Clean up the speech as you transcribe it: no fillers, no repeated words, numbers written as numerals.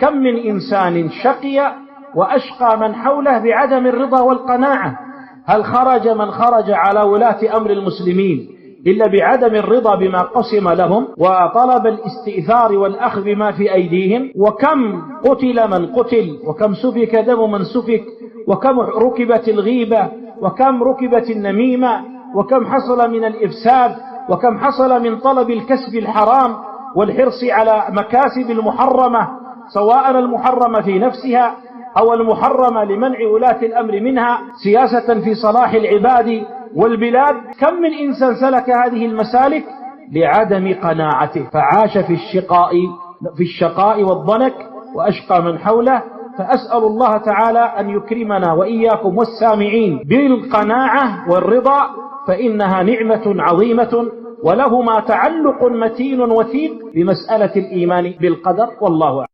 كم من إنسان شقي وأشقى من حوله بعدم الرضا والقناعة. هل خرج من خرج على ولاة أمر المسلمين إلا بعدم الرضا بما قسم لهم وطلب الاستئثار والأخذ بما في أيديهم؟ وكم قتل من قتل، وكم سفك دم من سفك، وكم ركبت الغيبة، وكم ركبت النميمة، وكم حصل من الإفساد، وكم حصل من طلب الكسب الحرام والحرص على مكاسب المحرمة، سواء المحرمة في نفسها أو المحرمة لمنع ولاة الأمر منها سياسة في صلاح العباد والبلاد. كم من إنسان سلك هذه المسالك لعدم قناعته فعاش في الشقاء والضنك وأشقى من حوله. فأسأل الله تعالى أن يكرمنا وإياكم والسامعين بالقناعة والرضا، فإنها نعمة عظيمة ولهما تعلق متين وثيق بمسألة الإيمان بالقدر، والله أعلم.